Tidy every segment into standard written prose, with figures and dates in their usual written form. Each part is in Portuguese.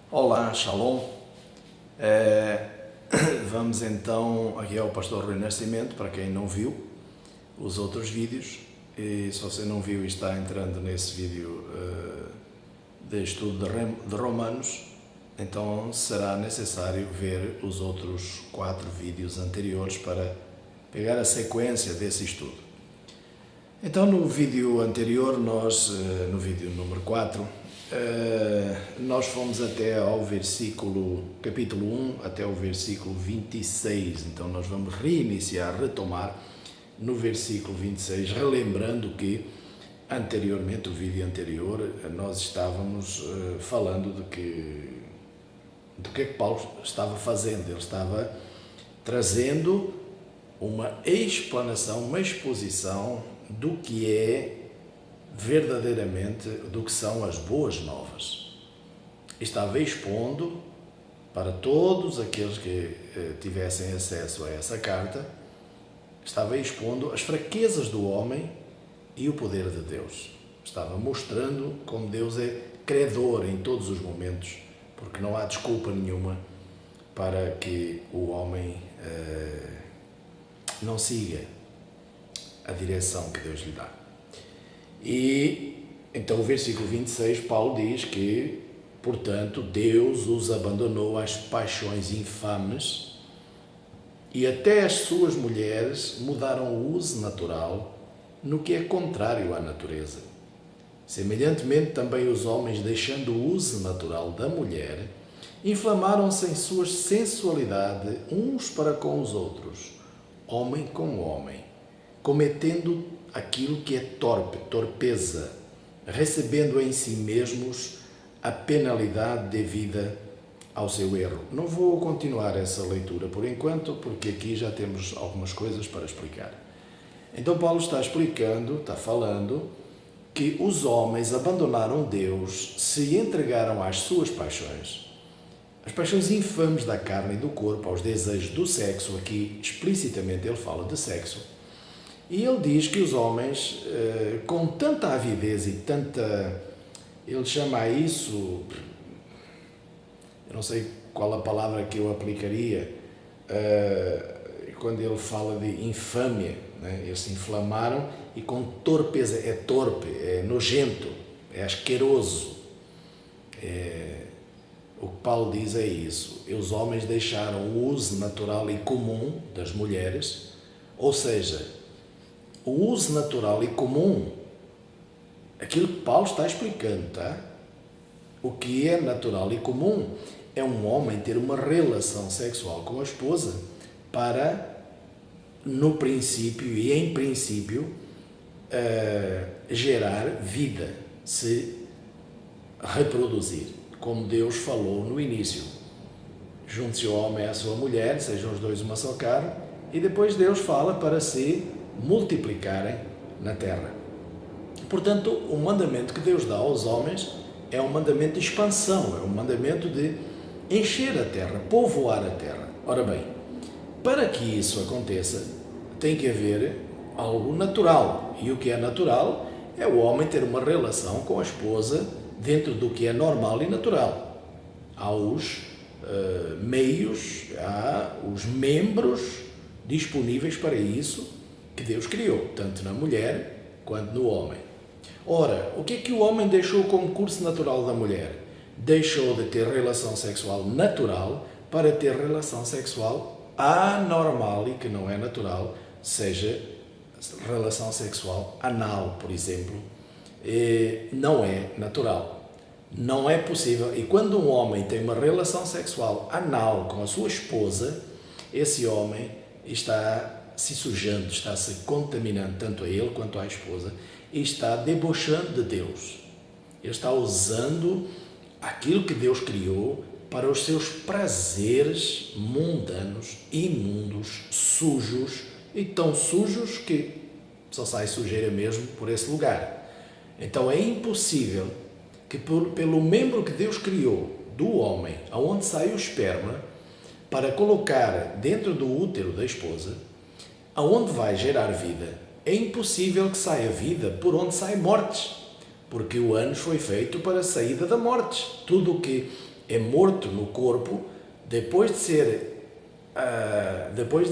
Olá, Shalom. Vamos então aqui ao Pastor Rui Nascimento, para quem não viu os outros vídeos. E se você não viu e está entrando nesse vídeo de estudo de Romanos, então será necessário ver os outros 4 vídeos anteriores para pegar a sequência desse estudo. Então no vídeo anterior, no vídeo número 4, nós fomos até ao versículo, capítulo 1, até o versículo 26. Então nós vamos retomar no versículo 26, relembrando que anteriormente, o vídeo anterior, nós estávamos falando do que é que Paulo estava fazendo. Ele estava trazendo uma explanação, uma exposição do que é verdadeiramente, do que são as boas novas. Estava expondo para todos aqueles que tivessem acesso a essa carta, estava expondo as fraquezas do homem e o poder de Deus. Estava mostrando como Deus é credor em todos os momentos, porque não há desculpa nenhuma para que o homem não siga a direção que Deus lhe dá. E então o versículo 26, Paulo diz que, portanto, Deus os abandonou às paixões infames e até as suas mulheres mudaram o uso natural no que é contrário à natureza. Semelhantemente, também os homens, deixando o uso natural da mulher, inflamaram-se em sua sensualidade uns para com os outros, homem com homem, cometendo aquilo que é torpeza, recebendo em si mesmos a penalidade devida ao seu erro. Não vou continuar essa leitura por enquanto, porque aqui já temos algumas coisas para explicar. Então Paulo está explicando, está falando, que os homens abandonaram Deus, se entregaram às suas paixões, as paixões infames da carne e do corpo, aos desejos do sexo. Aqui explicitamente ele fala de sexo. E ele diz que os homens, com tanta avidez e tanta... Ele chama a isso... Eu não sei qual a palavra que eu aplicaria quando ele fala de infâmia, né? Eles se inflamaram e com torpeza, é torpe, é nojento, é asqueroso. O que Paulo diz é isso. Os homens deixaram o uso natural e comum das mulheres, ou seja, o uso natural e comum, aquilo que Paulo está explicando, tá? O que é natural e comum é um homem ter uma relação sexual com a esposa para, no princípio e em princípio, gerar vida, se reproduzir, como Deus falou no início. Junte-se o homem à sua mulher, sejam os dois uma só carne, e depois Deus fala para se multiplicarem na terra. Portanto, o mandamento que Deus dá aos homens é um mandamento de expansão, é um mandamento de encher a terra, povoar a terra. Ora bem, para que isso aconteça, tem que haver algo natural. E o que é natural é o homem ter uma relação com a esposa dentro do que é normal e natural. Há os meios, há os membros disponíveis para isso que Deus criou, tanto na mulher quanto no homem. Ora, o que é que o homem deixou como curso natural da mulher? Deixou de ter relação sexual natural para ter relação sexual anormal e que não é natural, seja relação sexual anal, por exemplo, não é natural. Não é possível. E quando um homem tem uma relação sexual anal com a sua esposa, esse homem está se sujando, está se contaminando tanto a ele quanto à esposa e está debochando de Deus. Ele está usando aquilo que Deus criou para os seus prazeres mundanos, imundos, sujos, e tão sujos que só sai sujeira mesmo por esse lugar. Então é impossível que pelo membro que Deus criou do homem, aonde sai o esperma, para colocar dentro do útero da esposa, aonde vai gerar vida, é impossível que saia vida por onde sai mortes, porque o ânus foi feito para a saída da morte. Tudo o que é morto no corpo, depois de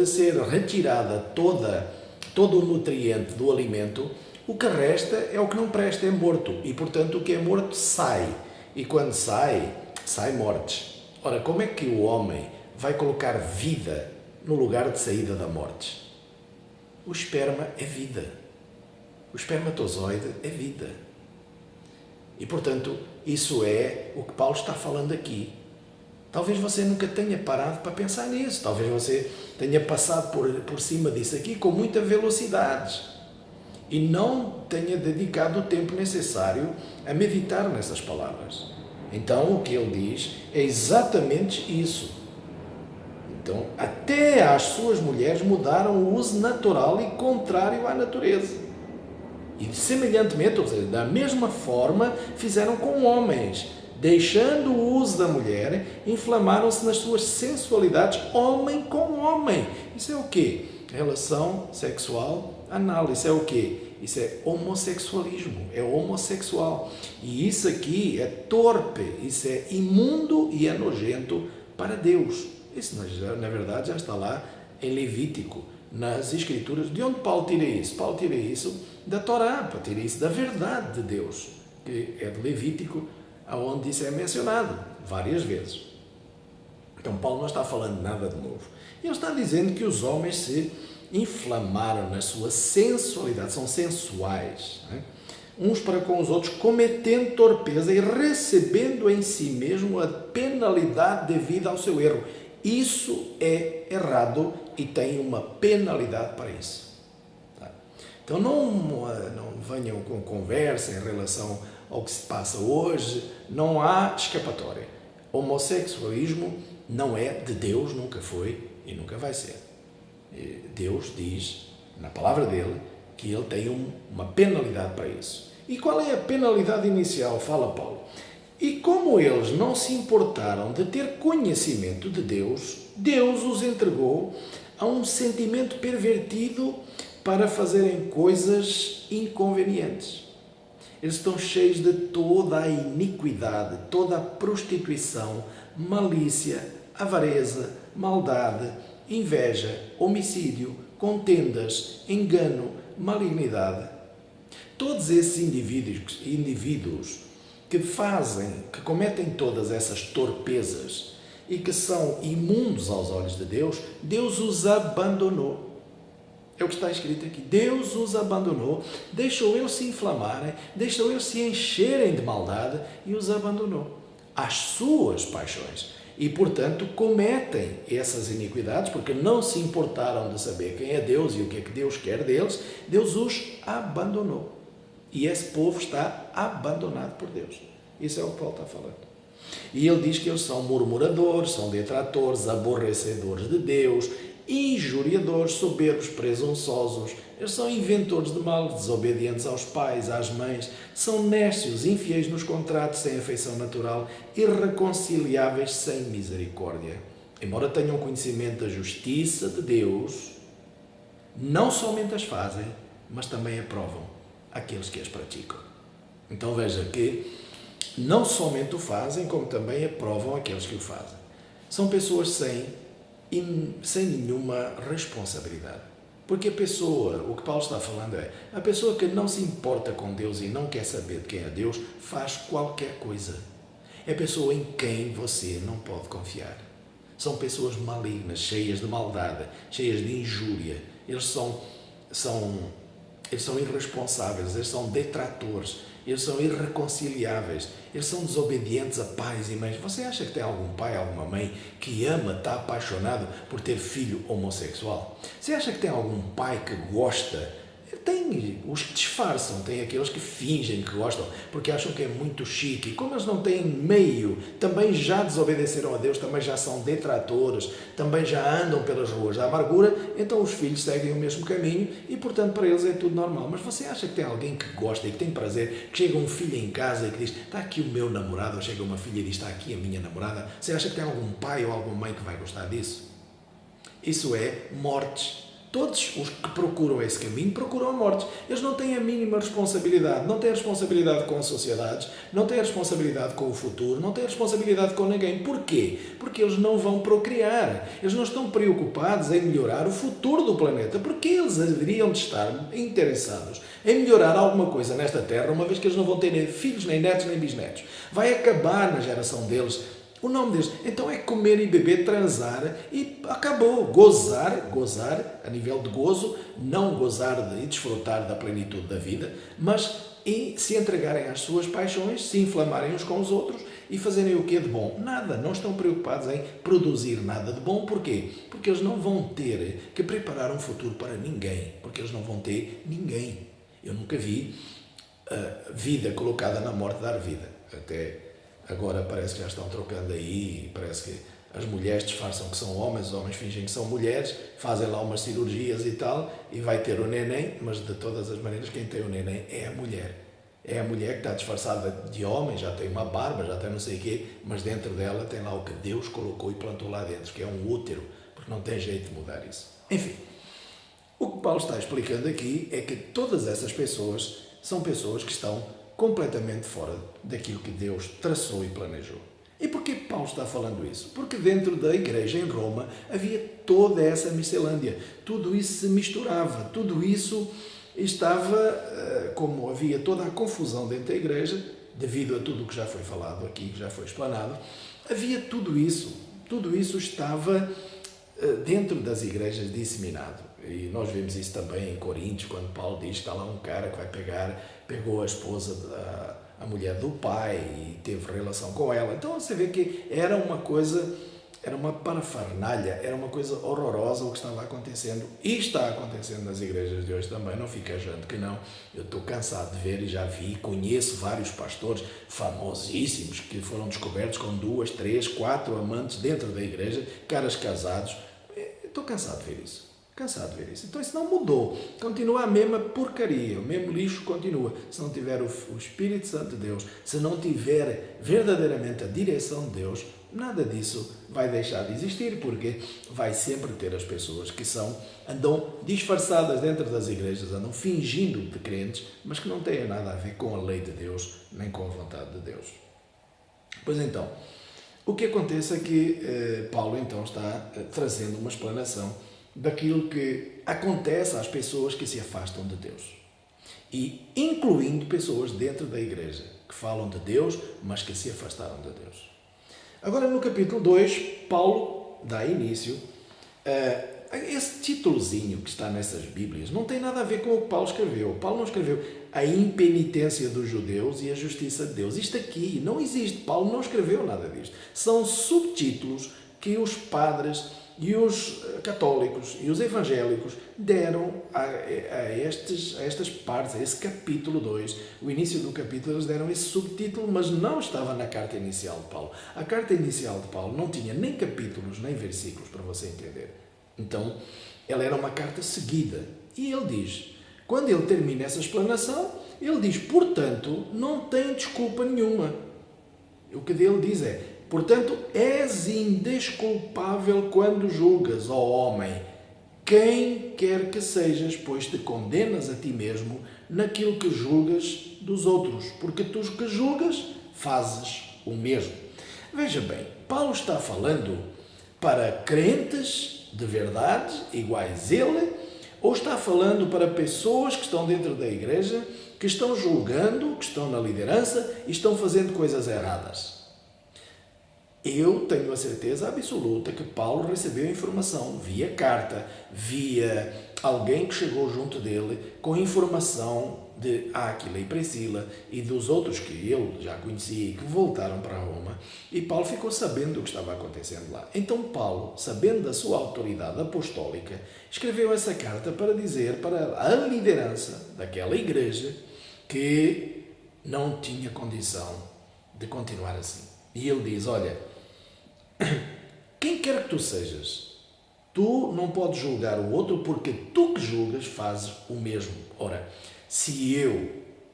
ser retirada todo o nutriente do alimento, o que resta é o que não presta, é morto. E, portanto, o que é morto sai. E quando sai mortes. Ora, como é que o homem vai colocar vida no lugar de saída da morte? O esperma é vida. O espermatozoide é vida. E, portanto, isso é o que Paulo está falando aqui. Talvez você nunca tenha parado para pensar nisso. Talvez você tenha passado por cima disso aqui com muita velocidade e não tenha dedicado o tempo necessário a meditar nessas palavras. Então, o que ele diz é exatamente isso. Então, até as suas mulheres mudaram o uso natural e contrário à natureza. E, semelhantemente, ou seja, da mesma forma, fizeram com homens. Deixando o uso da mulher, inflamaram-se nas suas sensualidades, homem com homem. Isso é o quê? Relação sexual anal. Isso é o quê? Isso é homossexualismo, é homossexual. E isso aqui é torpe, isso é imundo e é nojento para Deus. Isso, na verdade, já está lá em Levítico, nas Escrituras. De onde Paulo tira isso? Paulo tira isso da Torá, tira isso da verdade de Deus, que é de Levítico, onde isso é mencionado várias vezes. Então, Paulo não está falando nada de novo. Ele está dizendo que os homens se inflamaram na sua sensualidade, são sensuais, né? Uns para com os outros, cometendo torpeza e recebendo em si mesmo a penalidade devida ao seu erro. Isso é errado e tem uma penalidade para isso. Tá? Então não venham com conversa em relação ao que se passa hoje, não há escapatória. Homossexualismo não é de Deus, nunca foi e nunca vai ser. Deus diz, na palavra dele, que ele tem uma penalidade para isso. E qual é a penalidade inicial? Fala Paulo. E como eles não se importaram de ter conhecimento de Deus, Deus os entregou a um sentimento pervertido para fazerem coisas inconvenientes. Eles estão cheios de toda a iniquidade, toda a prostituição, malícia, avareza, maldade, inveja, homicídio, contendas, engano, malignidade. Todos esses indivíduos que cometem todas essas torpezas e que são imundos aos olhos de Deus, Deus os abandonou. É o que está escrito aqui. Deus os abandonou, deixou eles se inflamarem, deixou eles se encherem de maldade e os abandonou às suas paixões. E, portanto, cometem essas iniquidades porque não se importaram de saber quem é Deus e o que é que Deus quer deles. Deus os abandonou. E esse povo está abandonado por Deus. Isso é o que Paulo está falando. E ele diz que eles são murmuradores, são detratores, aborrecedores de Deus, injuriadores, soberbos, presunçosos. Eles são inventores de mal, desobedientes aos pais, às mães, são nércios, infiéis nos contratos, sem afeição natural, irreconciliáveis, sem misericórdia. Embora tenham conhecimento da justiça de Deus, não somente as fazem, mas também aprovam aqueles que as praticam. Então veja que não somente o fazem, como também aprovam aqueles que o fazem. São pessoas sem nenhuma responsabilidade. Porque a pessoa, o que Paulo está falando é, a pessoa que não se importa com Deus e não quer saber de quem é Deus, faz qualquer coisa. É pessoa em quem você não pode confiar. São pessoas malignas, cheias de maldade, cheias de injúria. Eles são irresponsáveis, eles são detratores, eles são irreconciliáveis, eles são desobedientes a pais e mães. Você acha que tem algum pai, alguma mãe que ama, está apaixonado por ter filho homossexual? Você acha que tem algum pai que gosta? Tem os que disfarçam, tem aqueles que fingem que gostam porque acham que é muito chique. E como eles não têm meio, também já desobedeceram a Deus, também já são detratores, também já andam pelas ruas da amargura, então os filhos seguem o mesmo caminho e, portanto, para eles é tudo normal. Mas você acha que tem alguém que gosta e que tem prazer, que chega um filho em casa e que diz, está aqui o meu namorado, ou chega uma filha e diz, está aqui a minha namorada? Você acha que tem algum pai ou alguma mãe que vai gostar disso? Isso é mortes. Todos os que procuram esse caminho procuram a morte. Eles não têm a mínima responsabilidade. Não têm a responsabilidade com as sociedades, não têm a responsabilidade com o futuro, não têm a responsabilidade com ninguém. Porquê? Porque eles não vão procriar. Eles não estão preocupados em melhorar o futuro do planeta. Porque eles deveriam de estar interessados em melhorar alguma coisa nesta Terra, uma vez que eles não vão ter nem filhos, nem netos, nem bisnetos. Vai acabar na geração deles o nome deles. Então é comer e beber, transar e acabou. Gozar a nível de gozo, não gozar e desfrutar da plenitude da vida, mas e se entregarem às suas paixões, se inflamarem uns com os outros e fazerem o que é de bom. Nada, não estão preocupados em produzir nada de bom. Porquê? Porque eles não vão ter que preparar um futuro para ninguém, porque eles não vão ter ninguém. Eu nunca vi vida colocada na morte dar vida. Até agora parece que já estão trocando aí, parece que as mulheres disfarçam que são homens, os homens fingem que são mulheres, fazem lá umas cirurgias e tal, e vai ter o neném, mas de todas as maneiras quem tem o neném é a mulher. É a mulher que está disfarçada de homem, já tem uma barba, já tem não sei o quê, mas dentro dela tem lá o que Deus colocou e plantou lá dentro, que é um útero, porque não tem jeito de mudar isso. Enfim, o que Paulo está explicando aqui é que todas essas pessoas são pessoas que estão completamente fora daquilo que Deus traçou e planejou. E porquê Paulo está falando isso? Porque dentro da igreja em Roma havia toda essa miscelânea, tudo isso se misturava, tudo isso estava, como havia toda a confusão dentro da igreja, devido a tudo o que já foi falado aqui, que já foi explanado, havia tudo isso estava dentro das igrejas disseminado. E nós vemos isso também em Coríntios, quando Paulo diz que está lá um cara que pegou a esposa, a mulher do pai e teve relação com ela. Então você vê que era uma parafernália, era uma coisa horrorosa o que estava acontecendo e está acontecendo nas igrejas de hoje também. Não fica achando que não. Eu estou cansado de ver e já vi, conheço vários pastores famosíssimos que foram descobertos com 2, 3, 4 amantes dentro da igreja, caras casados. Estou cansado de ver isso. Então isso não mudou. Continua a mesma porcaria, o mesmo lixo continua. Se não tiver o Espírito Santo de Deus, se não tiver verdadeiramente a direção de Deus, nada disso vai deixar de existir, porque vai sempre ter as pessoas que andam disfarçadas dentro das igrejas, andam fingindo de crentes, mas que não têm nada a ver com a lei de Deus, nem com a vontade de Deus. Pois então, o que acontece é que Paulo então está trazendo uma explanação daquilo que acontece às pessoas que se afastam de Deus. E incluindo pessoas dentro da igreja, que falam de Deus, mas que se afastaram de Deus. Agora, no capítulo 2, Paulo dá início a esse títulozinho que está nessas Bíblias. Não tem nada a ver com o que Paulo escreveu. Paulo não escreveu a impenitência dos judeus e a justiça de Deus. Isto aqui não existe. Paulo não escreveu nada disto. São subtítulos que os padres e os católicos e os evangélicos deram a estas partes, a esse capítulo 2, o início do capítulo, eles deram esse subtítulo, mas não estava na carta inicial de Paulo. A carta inicial de Paulo não tinha nem capítulos, nem versículos, para você entender. Então, ela era uma carta seguida. E ele diz, quando ele termina essa explanação, ele diz, portanto, não tem desculpa nenhuma. O que ele diz é, portanto, és indesculpável quando julgas, ó homem, quem quer que sejas, pois te condenas a ti mesmo naquilo que julgas dos outros, porque tu que julgas, fazes o mesmo. Veja bem, Paulo está falando para crentes de verdade, iguais a ele, ou está falando para pessoas que estão dentro da igreja, que estão julgando, que estão na liderança e estão fazendo coisas erradas? Eu tenho a certeza absoluta que Paulo recebeu informação via carta, via alguém que chegou junto dele com informação de Áquila e Priscila e dos outros que ele já conhecia e que voltaram para Roma, e Paulo ficou sabendo do que estava acontecendo lá. Então Paulo, sabendo da sua autoridade apostólica, escreveu essa carta para dizer para a liderança daquela igreja que não tinha condição de continuar assim. E ele diz, olha, quem quer que tu sejas, tu não podes julgar o outro, porque tu que julgas fazes o mesmo. Ora, se eu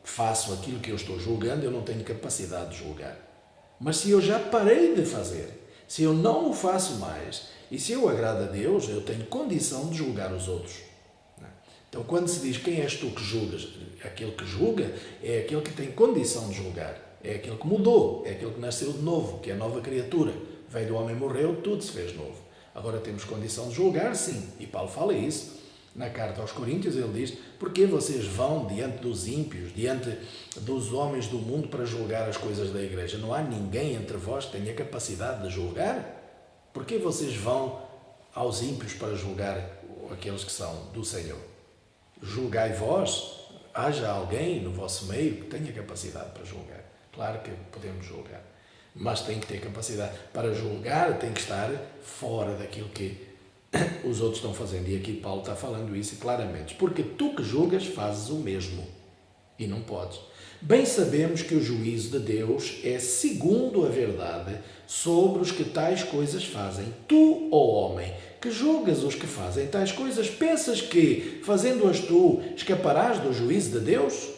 faço aquilo que eu estou julgando, eu não tenho capacidade de julgar. Mas se eu já parei de fazer, Se eu não o faço mais, e se eu agrado a Deus, eu tenho condição de julgar os outros. Então, quando se diz quem és tu que julgas, aquele que julga é aquele que tem condição de julgar. É aquele que mudou, é aquele que nasceu de novo, que é nova criatura. O velho homem morreu, tudo se fez novo. Agora temos condição de julgar, sim. E Paulo fala isso. Na carta aos Coríntios ele diz: porque vocês vão diante dos ímpios, diante dos homens do mundo para julgar as coisas da igreja? Não há ninguém entre vós que tenha capacidade de julgar? Porque vocês vão aos ímpios para julgar aqueles que são do Senhor? Julgai vós, haja alguém no vosso meio que tenha capacidade para julgar. Claro que podemos julgar, mas tem que ter capacidade. Para julgar tem que estar fora daquilo que os outros estão fazendo. E aqui Paulo está falando isso claramente. Porque tu que julgas fazes o mesmo. E não podes. Bem sabemos que o juízo de Deus é segundo a verdade sobre os que tais coisas fazem. Tu, ó homem, que julgas os que fazem tais coisas, pensas que, fazendo-as tu, escaparás do juízo de Deus?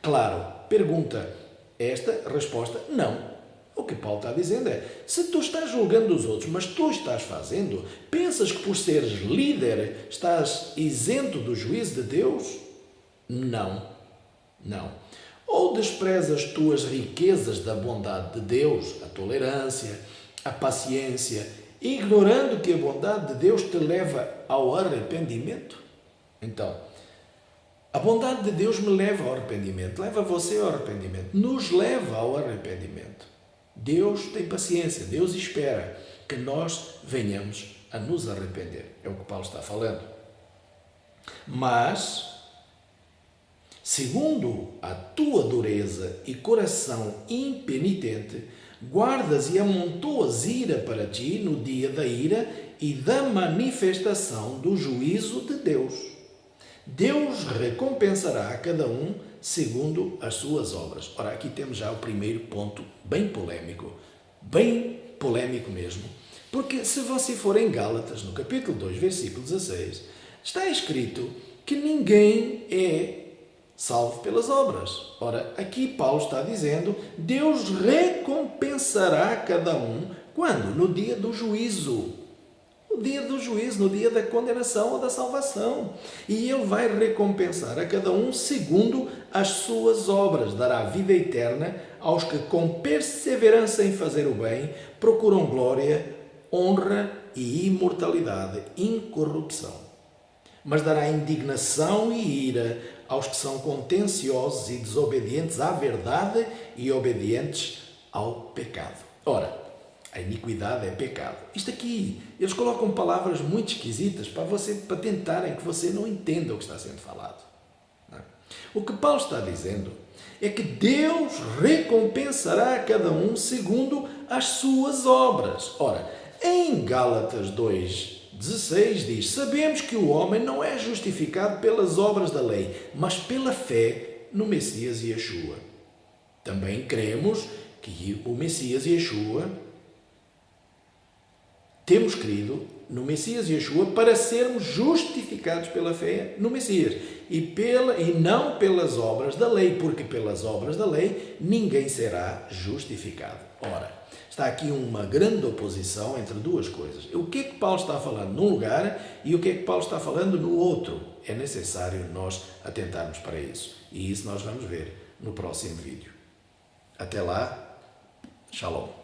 Claro, pergunta. Esta resposta, não. O que Paulo está dizendo é, se tu estás julgando os outros, mas tu estás fazendo, pensas que por seres líder estás isento do juízo de Deus? Não. Não. Ou desprezas tu as riquezas da bondade de Deus, a tolerância, a paciência, ignorando que a bondade de Deus te leva ao arrependimento? Então, a bondade de Deus me leva ao arrependimento, leva você ao arrependimento, nos leva ao arrependimento. Deus tem paciência, Deus espera que nós venhamos a nos arrepender. É o que Paulo está falando. Mas, segundo a tua dureza e coração impenitente, guardas e amontoas ira para ti no dia da ira e da manifestação do juízo de Deus. Deus recompensará a cada um segundo as suas obras. Ora, aqui temos já o primeiro ponto bem polémico mesmo, porque se você for em Gálatas, no capítulo 2, versículo 16, está escrito que ninguém é salvo pelas obras. Ora, aqui Paulo está dizendo, Deus recompensará cada um, quando? No dia do juízo. No dia do juízo, no dia da condenação ou da salvação. E Ele vai recompensar a cada um segundo as suas obras. Dará vida eterna aos que com perseverança em fazer o bem procuram glória, honra e imortalidade, incorrupção. Mas dará indignação e ira aos que são contenciosos e desobedientes à verdade e obedientes ao pecado. Ora, a iniquidade é pecado. Isto aqui, eles colocam palavras muito esquisitas para tentarem que você não entenda o que está sendo falado. Não é? O que Paulo está dizendo é que Deus recompensará a cada um segundo as suas obras. Ora, em Gálatas 2:16 diz, sabemos que o homem não é justificado pelas obras da lei, mas pela fé no Messias Yeshua. Também cremos que o Messias Yeshua, temos crido no Messias Yeshua para sermos justificados pela fé no Messias e não pelas obras da lei, porque pelas obras da lei ninguém será justificado. Ora, está aqui uma grande oposição entre duas coisas. O que é que Paulo está falando num lugar e o que é que Paulo está falando no outro? É necessário nós atentarmos para isso. E isso nós vamos ver no próximo vídeo. Até lá, Shalom.